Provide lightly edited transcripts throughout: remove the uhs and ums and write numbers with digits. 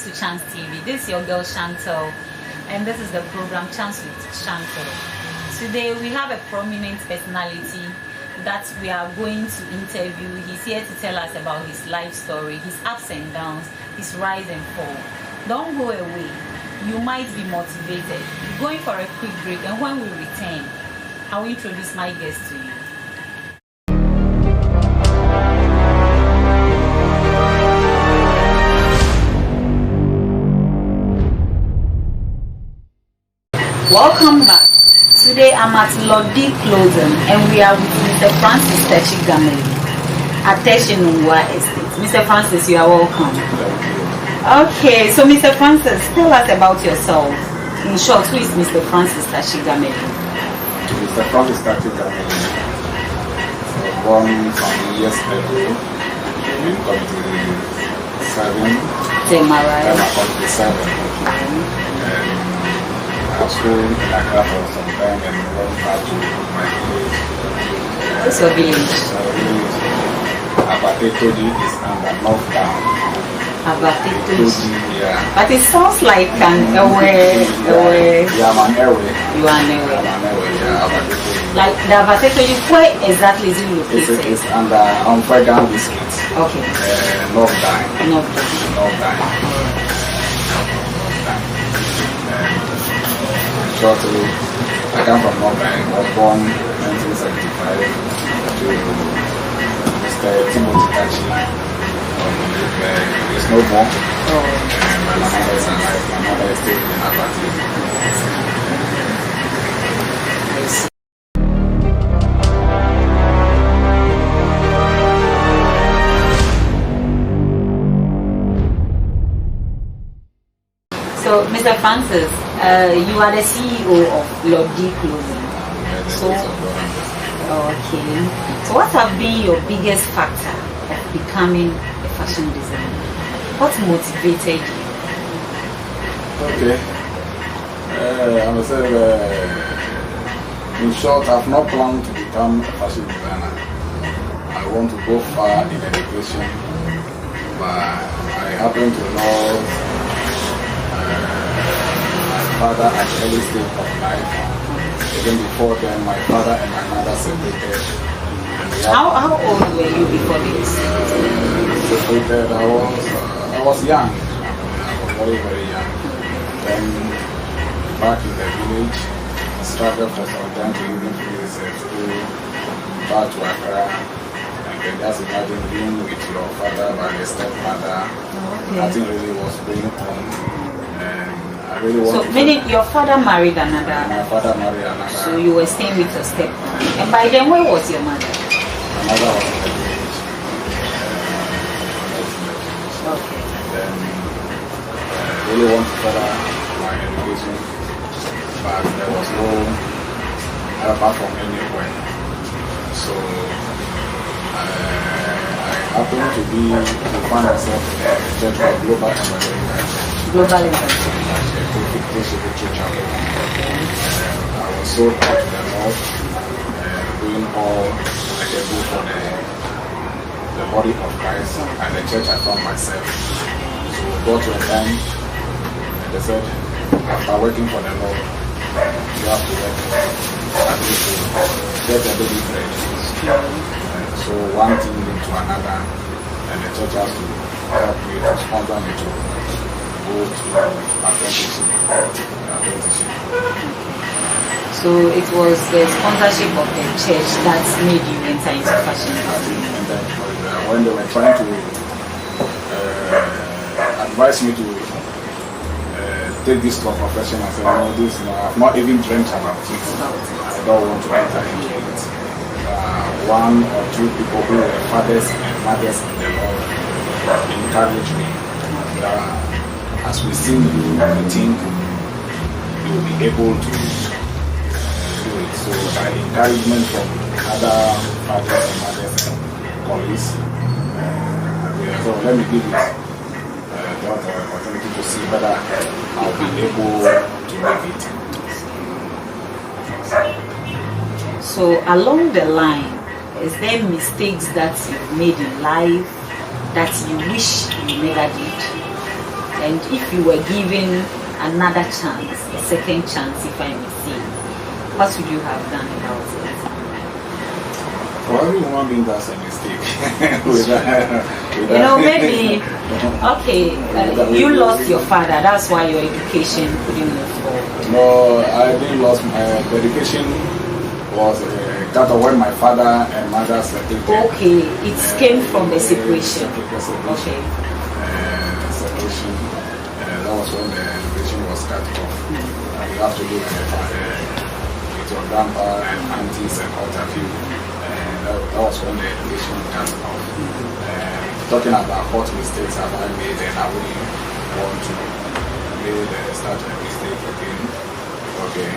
to Chance TV. This is your girl Chantel, and this is the program Chance with Chantel. Today we have a prominent personality that we are going to interview. He's here to tell us about his life story, his ups and downs, his rise and fall. Don't go away. You might be motivated. We're going for a quick break, and when we return, I will introduce my guest to you. Welcome back. Today I'm at Lodi Clothing and we are with Mr. Francis Tachigameli at Teshinungwa Estate. Mr. Francis, you are welcome. Okay, so Mr. Francis, tell us about yourself. In short, who is Mr. Francis Tachigameli? Mr. Francis Tachigameli was born some years ago in community 7. Community 7. I was school in Accra for some time and went back to my village. What's your village? Abatetoji is under North Town. Abatetoji. Yeah. But it sounds like an away. Yeah, I'm an airway. You are an away. I'm an airway, yeah, Abatetoji. Like the Abatetoji, where exactly is it located? It's under Umfregan District. Okay. North Town. North Town. Shortly, I come from North Bank. I was born in 1975 to Mr. Timothy Tachi. There's no more. My mother is alive. My mother is still in Abati. So, Mr. Francis, you are the CEO of Lodi Clothing. Okay. So, what have been your biggest factor of becoming a fashion designer? What motivated you? Okay. I would say, in short, I've not planned to become a fashion designer. I want to go far in education, but I happen to know father at early stage of life. Even before then, my father and my mother separated. How old were you before this? Separated. I was young. I was very, very young. Then back in the village, I struggled for some time to even finish school. Back to Accra. And then just imagine being with your father by the stepmother. Okay. Nothing really was going on. So, meaning your father married another? My father married another. So, you were staying with your stepmother. And by then, where was your mother? My mother was in the village. Okay. Then, I really want to further my education, but there was no help from anywhere. So, I happened to find myself in a church called Global Evangelism. Global Evangelism. I was so proud to the Lord, doing all I can do for the body of Christ and the church I found myself. So we got to a time and they said, after working for the Lord, you have to work at least to get a daily bread. So one thing led to another, and the church has to help me to sponsor me to go to apprenticeship. So it was the sponsorship of the church that made you enter into fashion. When they were trying to advise me to take this to a profession, I said, no, this, no, I've not even dreamt about it. I don't want to enter into it. One or two people who were fathers and mothers in the Lord encouraged me. As we sing you, I think you will be able to do it. So by encouragement from other fathers and mothers and colleagues, so let me give it the opportunity to see whether I'll be able to make it. So along the line, is there mistakes that you've made in life that you wish you never did? And if you were given another chance, a second chance, if I may say, what would you have done about it? For every human being, that's a mistake. Maybe, okay, you lost your father, that's why your education couldn't move forward. No, I didn't lose my education. Was that when my father and mother separated. Okay, it came from the separation. Okay. Separation. That was when the education was cut off. You have to live with your grandpa and aunties and what have you. That was when the education cut off. Talking about what mistakes have I made, and I wouldn't want to start a mistake again. Okay.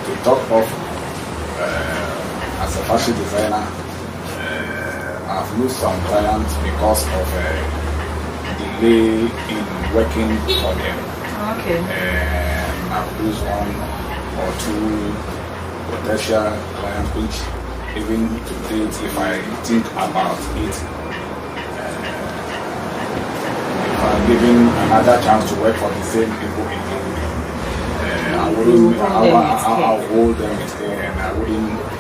To talk of as a fashion designer, I've lose some clients because of delay in working for them. Okay. I've lose one or two potential clients, which even to date, if I think about it, if I'm given another chance to work for the same people again, I'll hold them with care, and I wouldn't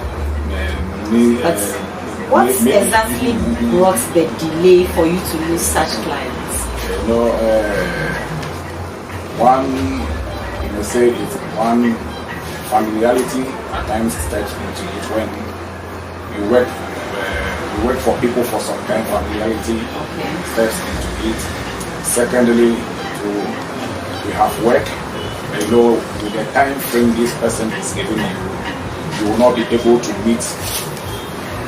what exactly brought the delay for you to lose such clients? One, say it's one familiarity at times steps into it when you work for people for some kind of familiarity steps into it. Secondly, we have work. With the time frame this person is giving you, you will not be able to meet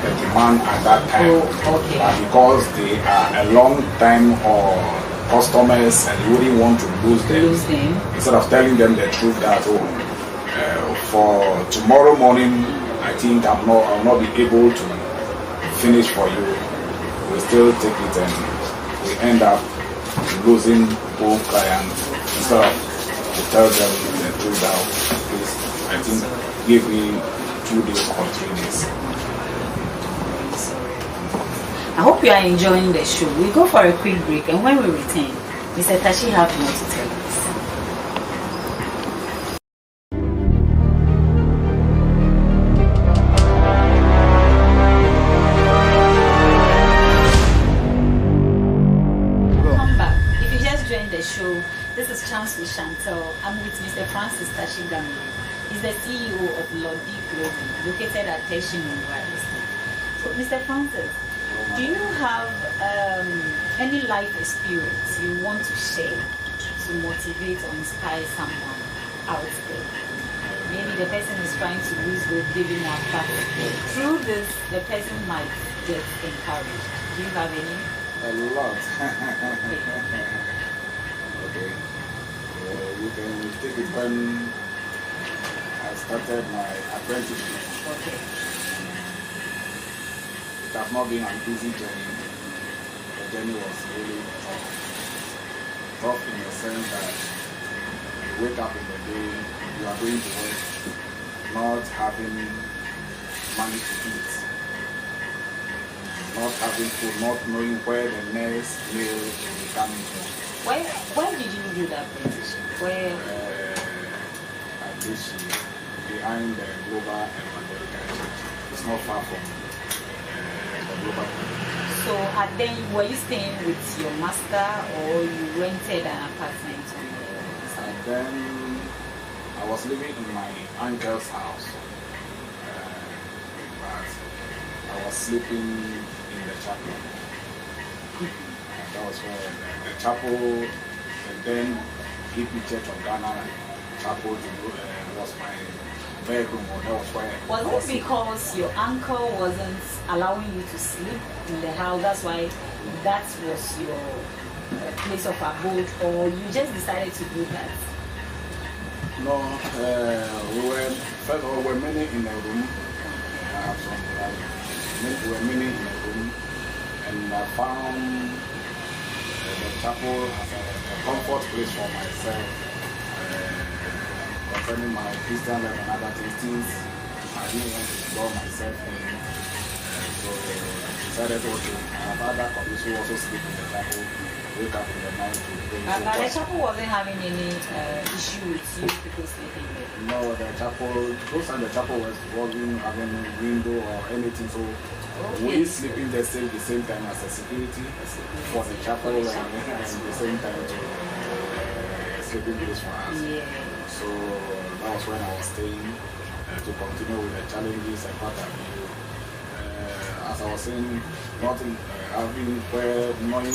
the demand at that time. But because they are a long time or customers and you wouldn't want to lose them. Instead of telling them the truth that for tomorrow morning, I think I'll not be able to finish for you. We still take it and we end up losing both clients instead of to tell them the truth out. Please, I think give me 2 days or 3 days. I hope you are enjoying the show. We go for a quick break, and when we return, Mr. Tashi have more to tell us. Welcome back. If you just joined the show, this is Chance with Chantel. I'm with Mr. Francis Tashi. He's the CEO of Lodi Clothing, located at Teshin in Raleigh. So, Mr. Francis, do you have any life experience you want to share to motivate or inspire someone out there? Maybe the person is trying to lose weight, giving up, but through this, the person might get encouraged. Do you have any? A lot. Okay. You can take it when I started my apprenticeship. Okay. It has not been an easy journey. The journey was really tough in the sense that you wake up in the day, you are going to work, not having money to eat, not having food, not knowing where the next meal will be coming from. Where did you do that apprenticeship? Where? At this behind the Global Evangelical Church. It's not far from the Global. So then, were you staying with your master or you rented an apartment? And then I was living in my uncle's house, but I was sleeping in the chapel. And that was where the chapel, and then Hippie Church of Ghana chapel was my bedroom, or that was where. Was it because your uncle wasn't allowing you to sleep in the house? That's why that was your place of abode, or you just decided to do that? No, we were many in a room. We were many in a room, and I found the chapel as a comfort place for myself. Concerning my Christian life and other things, I didn't want to involve myself in. So I decided to have other colleagues who also sleep in the chapel. wake up in the night to pray. But the chapel wasn't having any issue with you people sleeping there. No, the chapel, those times the chapel wasn't having a window or anything, so we sleeping the same time as the security for the chapel and the same time to sleeping place for us. Yeah. So that was when I was staying to continue with the challenges and what have you. As I was saying, nothing. I've been where knowing the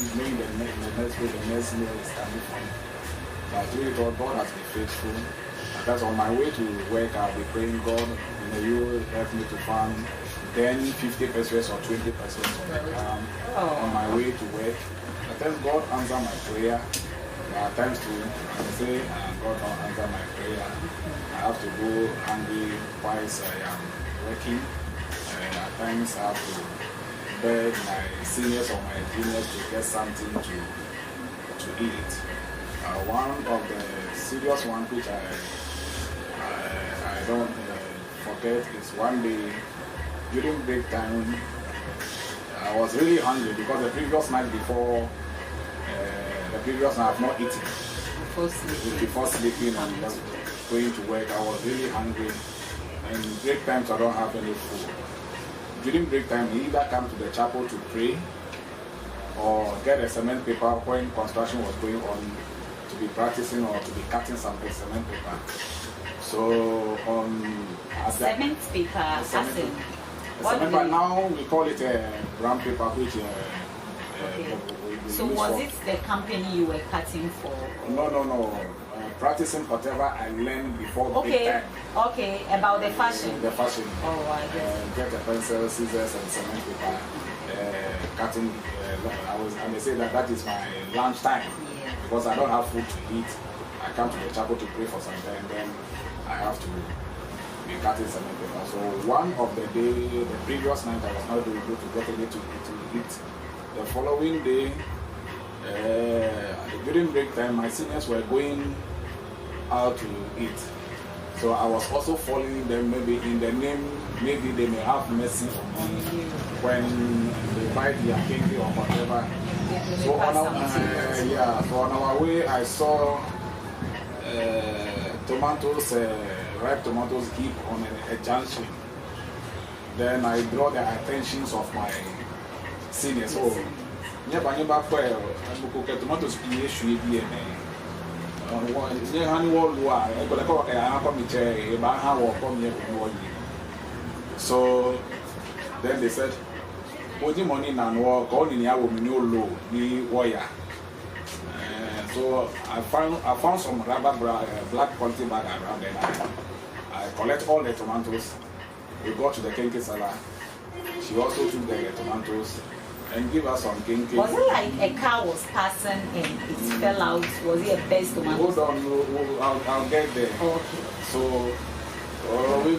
next way the next meal is coming from. But really, God has been faithful. Because on my way to work, I'll be praying, God, you help me to find 10, 50 pesos or 20 pesos on my way to work. At times, God answer my prayer. At times, too, I say, God don't answer my prayer. I have to go hungry whilst I am working. At times, I have to beg my seniors or my juniors to get something to eat. One of the serious one which I don't forget is one day during break time I was really hungry because the previous night before I have not eaten before sleeping and going to work. I was really hungry and break times I don't have any food. During break time, we either come to the chapel to pray or get a cement paper when construction was going on to be practicing or to be cutting some cement paper. So cement paper, now we call it a brown paper, which so was it the company you were cutting for? No. Practicing whatever I learned before break time. Okay, about the fashion. The fashion. Oh, I guess. Get a pencil, scissors, and cement paper. Cutting. I may say that is my lunch time because I don't have food to eat. I come to the chapel to pray for some time, then I have to be cutting cement paper. So one of the day, the previous night, I was not able to get anything to eat. The following day, during break time, my seniors were going out to eat. So I was also following them, maybe in the name, maybe they may have mercy on me when they buy their candy or whatever. So on our way, I saw tomatoes, ripe tomatoes heap on a junction. Then I draw the attentions of my seniors. So, tomatoes so then they said, money so I found some rubber black quality bag around and I collect all the tomatoes. We got to the kenke seller. She also took the tomatoes and give us some kenke. Was it like a car was passing and it fell out? Was it a best tomato? Hold on, I'll get there. Okay. So we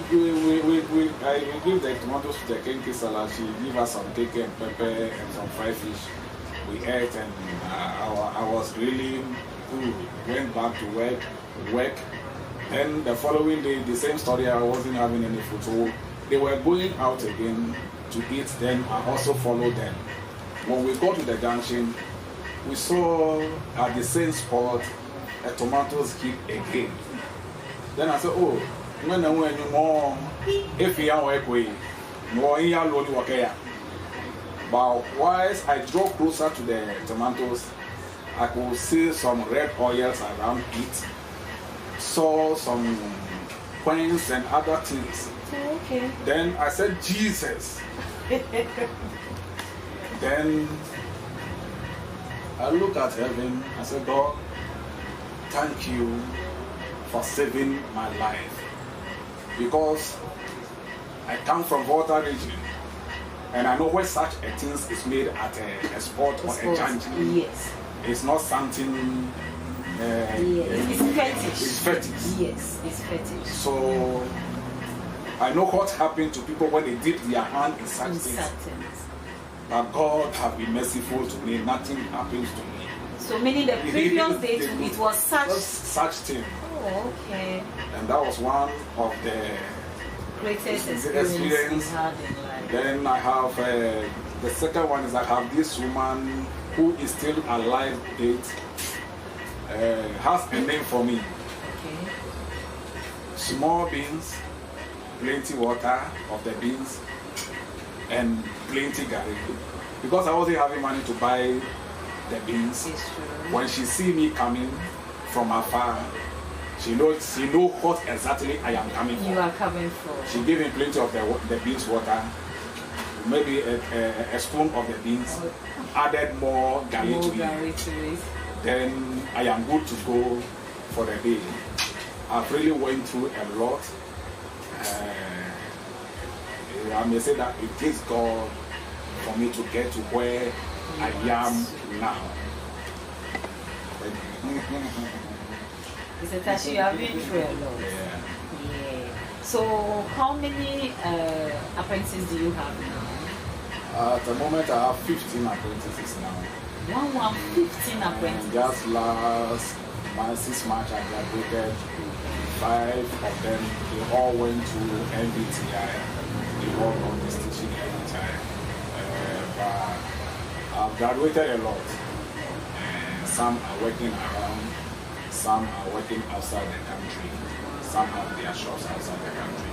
give the tomatoes to the kenke seller. She give us some cake and pepper and some fried fish. We ate and I was really cool. Went back to work. Then the following day, the same story, I wasn't having any food. So they were going out again to eat. Then I also followed them. When we got to the junction, we saw at the same spot a tomatoes heap again. Then I said, oh, when I went more, if you are working, more in your lonely work here. But whilst I draw closer to the tomatoes, I could see some red oils around it, saw some coins and other things. Okay. Then I said, Jesus. Then I look at heaven, I said, God, thank you for saving my life. Because I come from Volta region. And I know where such a thing is made at a spot or a junction. Yes. It's not something. It's fetish. It's fetish. Yes, it's fetish. So I know what happened to people when they dip their hand in such things. But God have been merciful to me. Nothing happens to me. So meaning the previous day it was such thing. Oh, okay. And that was one of the greatest experience you had in life. Then I have the second one is I have this woman who who is still alive date has a name for me. Okay. Small beans, plenty water of the beans, and plenty garlic. Because I wasn't having money to buy the beans. When she see me coming from afar, she know what exactly I am coming for. You are coming for. She gave me plenty of the beans water, maybe a spoon of the beans, added more garlic to it. Then I am good to go for the day. I've really went through a lot. I may say that it takes God for me to get to where I am now. It's a task you have been through a lot. Yeah. So how many apprentices do you have now? At the moment I have 15 apprentices now. 15 apprentices. Just last month, 6 months I graduated. 5 of them, they all went to MBTI. They all got distinction every time. But I've graduated a lot. Some are working around, some are working outside the country, some have their shops outside the country.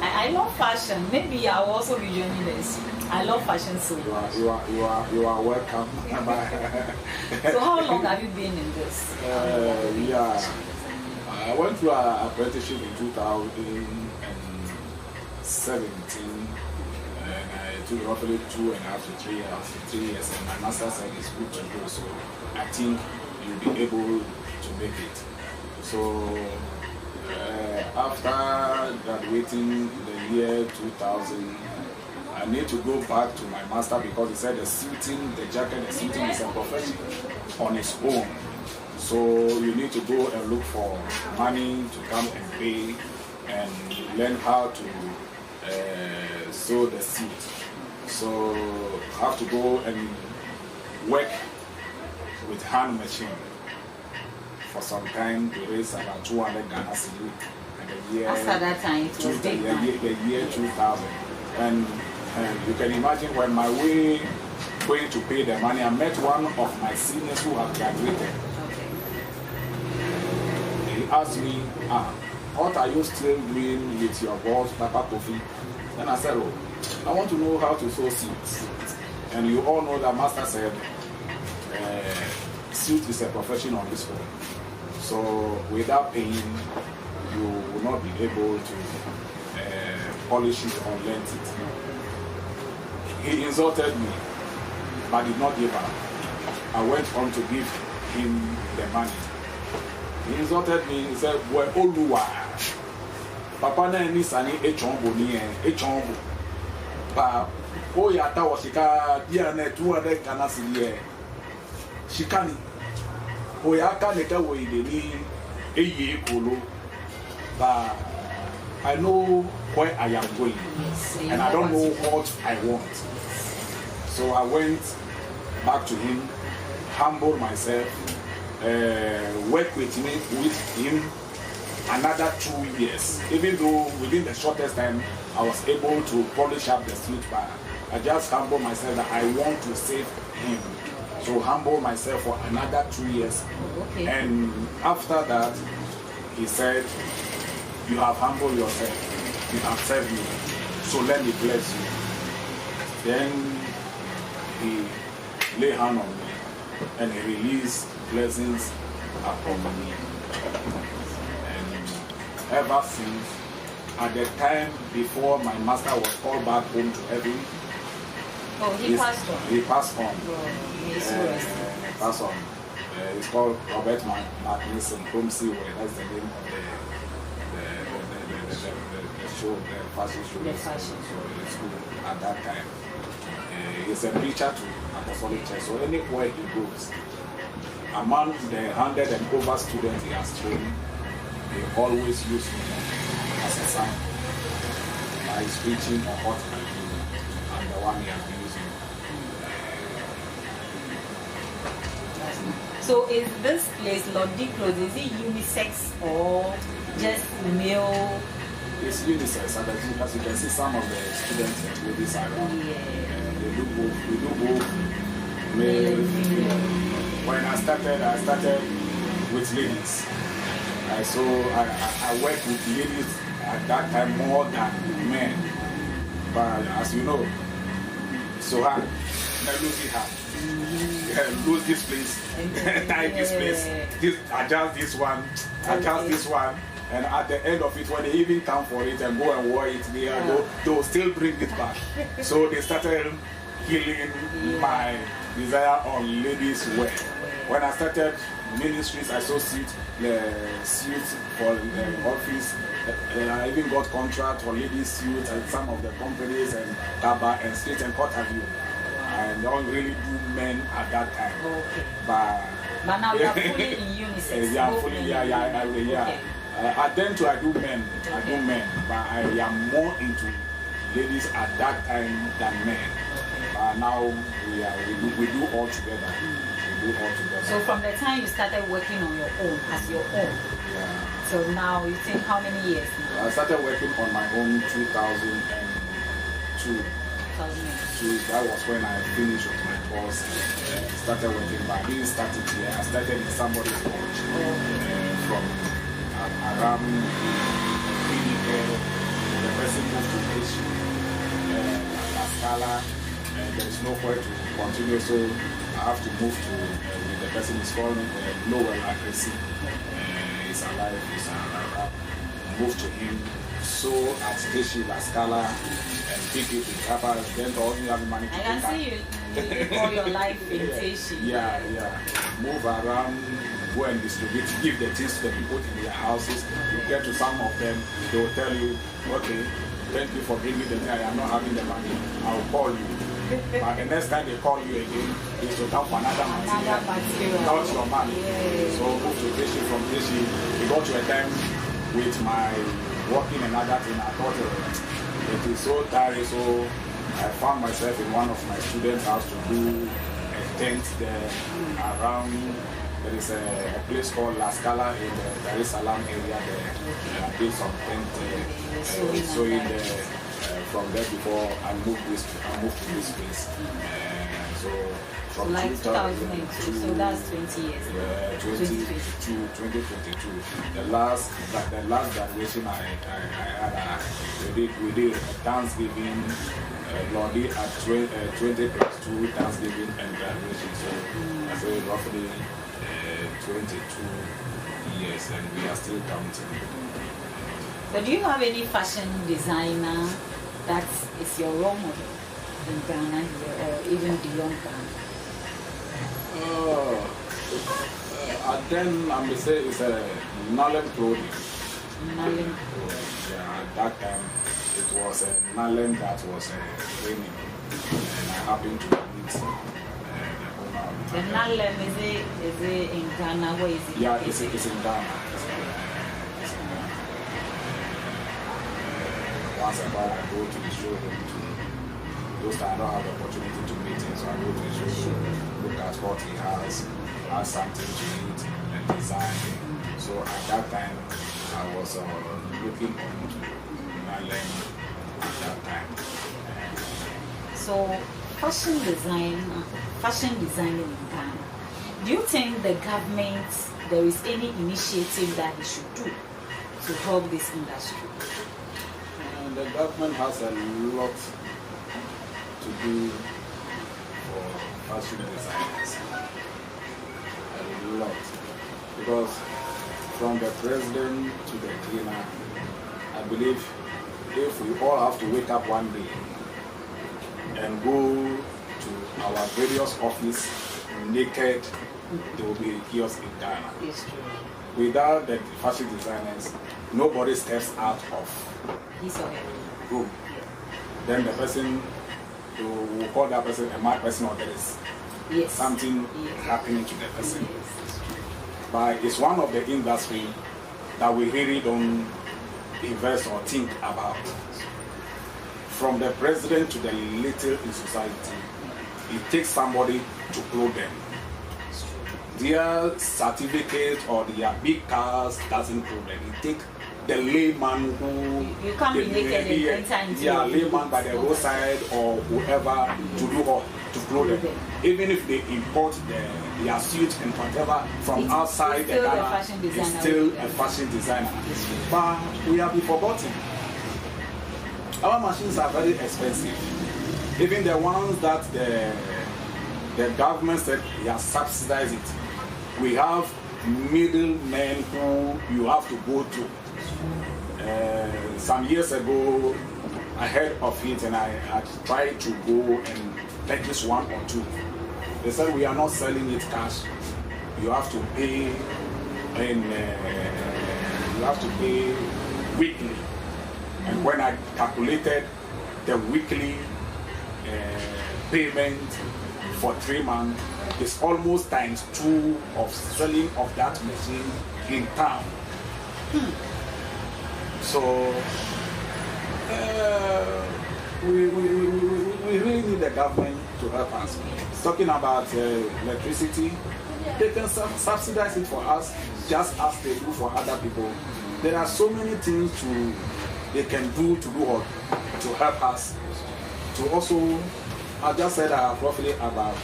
I love fashion. Maybe I'll also be joining this. I love fashion so much. You are welcome. So how long have you been in this? I went through an apprenticeship in 2017. And I took roughly 2.5 to 3 years, and my master said it's good to go, so I think you'll be able to make it. So after graduating the year 2000, I need to go back to my master because he said the jacket, the suiting is a profession on its own. So you need to go and look for money to come and pay and learn how to sew the suit. So I have to go and work with hand machine for some time to raise about 200 Ghana cedi. And the year after that time it was big the year 2000. And you can imagine when my way going to pay the money, I met one of my seniors who had graduated. Okay. He asked me, what are you still doing with your boss, Papa Kofi? And I said, oh, I want to know how to sew suits. And you all know that Master said, suit is a profession on its own. So without paying, you will not be able to polish it or learn it. He insulted me, but did not give up. I went on to give him the money. He insulted me, he said, well, Oluwa, Papa na ni sani echombo ni echombo. But oh ya ta washika dia na 200 Ghana cedi shikani. Oh ya ka neka we de ni eye kolo. But I know where I am going, and I don't know what I want. So I went back to him, humbled myself, worked with him another 2 years. Even though within the shortest time I was able to polish up the suit, but I just humbled myself that I want to save him. So humble myself for another 2 years. Okay. And after that, he said, you have humbled yourself, you have served me, so let me bless you. Then he laid hand on me and he released blessings upon me. And ever since, at the time before my master was called back home to heaven, he passed on. He passed on. Passed on. It's called Robert Martinson, Home C.E.O. That's the name of the show, the fashion show. The fashion show. It's good at that time. He's a preacher to Apostolic Church, so anywhere he goes, among the 100 and over students he has trained, they always use me as a sign by his preaching or what I do, and the one he has been using. So is this place, Lord Clothes, is it unisex or just male? It's unisex, and as you can see, some of the students and ladies are around. Yeah. They do both. We do both male, female. When I started with ladies. I worked with ladies at that time more than men. But as you know, so hard. I lose it hard. Lose this place, tie this place, adjust this one, adjust this one. And at the end of it, when they even come for it and go and wear it, they will still bring it back. So they started healing my desire on ladies' wear. When I started ministries, I saw suits for the office. I even got contract for ladies' suits at some of the companies and Kaba and Street and what have you. I don't really do men at that time. Okay. But now you are fully in unisex. Yeah, fully, yeah. At then too, I do men, but I am more into ladies at that time than men. But now we do all together. So from the time you started working on your own, as your own, so now you think how many years now? I started working on my own 2002. That was when I finished with my course. Started working, but I didn't start it here. I started in somebody's college from around the person moved to Asia, La Scala, and there is nowhere to continue, so I have to move to the person is called Noel Accuracy. He's alive, moved to him. So at Teshi, La Scala, and pick it in Kappa, then all you have money to I can see you all your life in Teshi. Yeah. Move around, go and distribute, give the things to the people in their houses. You get to some of them, they will tell you, okay, thank you for bringing the thing, I am not having the money, I will call you. But the next time they call you again, is to come for another material. Not your money. So move to Teshi, from Teshi, we got to a time with my working another thing. I thought it is so tiring, so I found myself in one of my students' house to do a tent there around. There is a place called La Scala in the Dar es Salaam area there. I did some tent sewing there. From there before I moved to this place. So from like 2002, so that's 20 years. 2022. The last graduation I had, we did Thanksgiving, Blondie at 2022 Thanksgiving and graduation. So I say roughly 22 years, and we are still counting. But do you have any fashion designer that is your role model in Ghana or even beyond Ghana? Then I may say it's a Nalem clothing. Nalem. Yeah, at that time it was a Nalem that was training, and I happened to meet the owner. The Nalem, is it in Ghana? Where is it? Yeah, it's in Ghana. Once in a while I go to the showroom those times I don't have the opportunity to meet him, so I go to the showroom, look at what he has, add something to it, and design it. So at that time I was looking into Nalem at that time. So fashion designing in Ghana, do you think the government, there is any initiative that it should do to help this industry? The government has a lot to do for fashion designers. A lot. Because from the president to the cleaner, I believe if we all have to wake up one day and go to our various offices naked, there will be a kiosk in Ghana. It's true. Without the fashion designers, nobody steps out of room. Then the person will call that person a mad person, or there is something happening to the person. But it's one of the industry that we really don't invest or think about. From the president to the little in society, it takes somebody to clothe them. Their certificate or their big cars doesn't clothe them. It takes the layman who you can't be naked in 10 times. Yeah, layman by the roadside or whoever to to clothe them. Even if they import their suit and whatever from outside the Ghana, it's still a fashion designer. But we have been forgotten. Our machines are very expensive. Even the ones that the government said they have subsidized it. We have middlemen who you have to go to. Some years ago, I heard of it and I tried to go and purchase one or two. They said we are not selling it cash. You have to pay and you have to pay weekly. And when I calculated the weekly payment for 3 months, it's almost ×2 of selling of that machine in town. So we really need the government to help us. Talking about electricity, they can subsidize it for us just as they do for other people. There are so many things they can do to help us. To also, I just said I have roughly about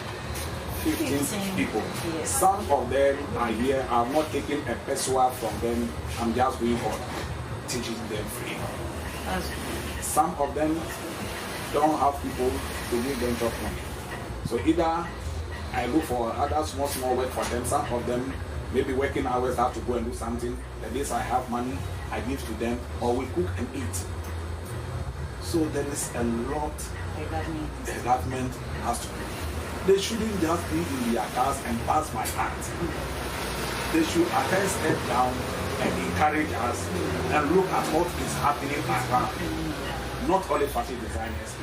15 people. Yes. Some of them are here. I'm not taking a peso from them. I'm just going for teaching them free. Some of them don't have people to give them job money. So either I look for other small work for them. Some of them maybe working hours have to go and do something. The days I have money, I give to them, or we cook and eat. So there is a lot the government has to do. They shouldn't just be in their cars and pass by hand. They should at least step down and encourage us and look at what is happening around. Not only fashion designers,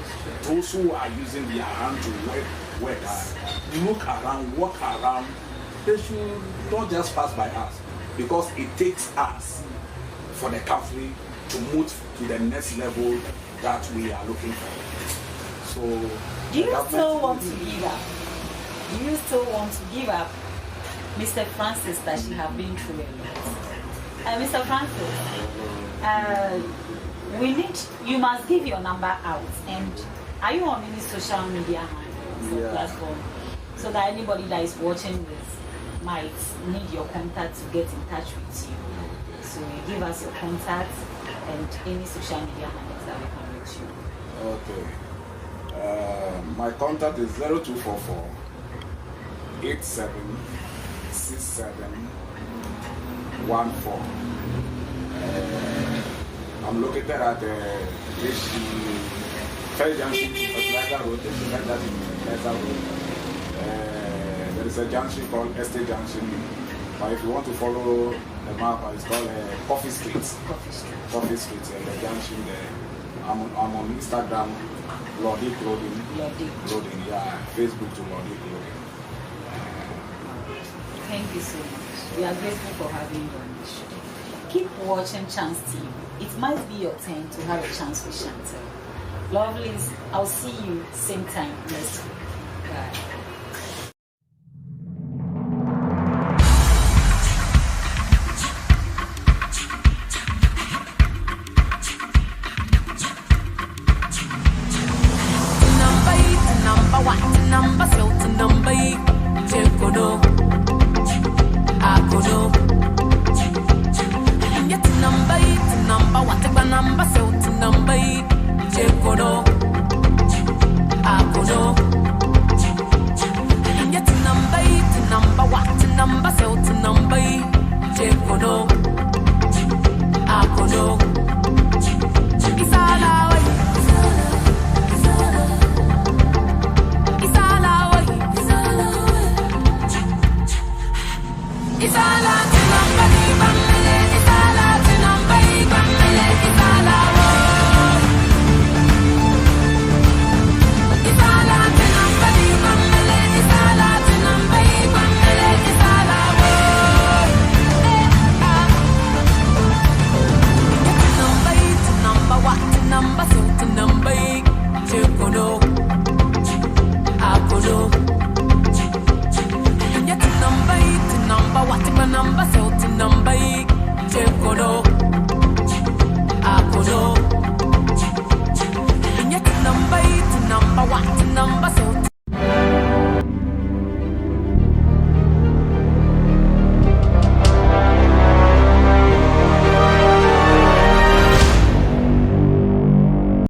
those who are using their hand to work hard. Look around, walk around. They should not just pass by us, because it takes us for the country to move to the next level that we are looking for. So, do you still want to give up? Do you still want to give up, Mr. Francis, that you have been through a lot? Mr. Francis, you must give your number out. And are you on any social media handles or platform, so that anybody that is watching this might need your contact to get in touch with you? So you give us your contact and any social media handles that we can reach you. Okay. My contact is 0244 876714. I'm located at First Junction, Plaza Road. There is a junction called Estate Junction. But if you want to follow the map, it's called Coffee Street. Coffee Street, the junction there. I'm on Instagram, Lordy Clothing. Yeah, Facebook to Lordy Clothing. Thank you so much. We are grateful for having you on the show. Keep watching Chance TV. It might be your turn to have a chance with Chantel. Lovelies, I'll see you same time next week. Bye. Number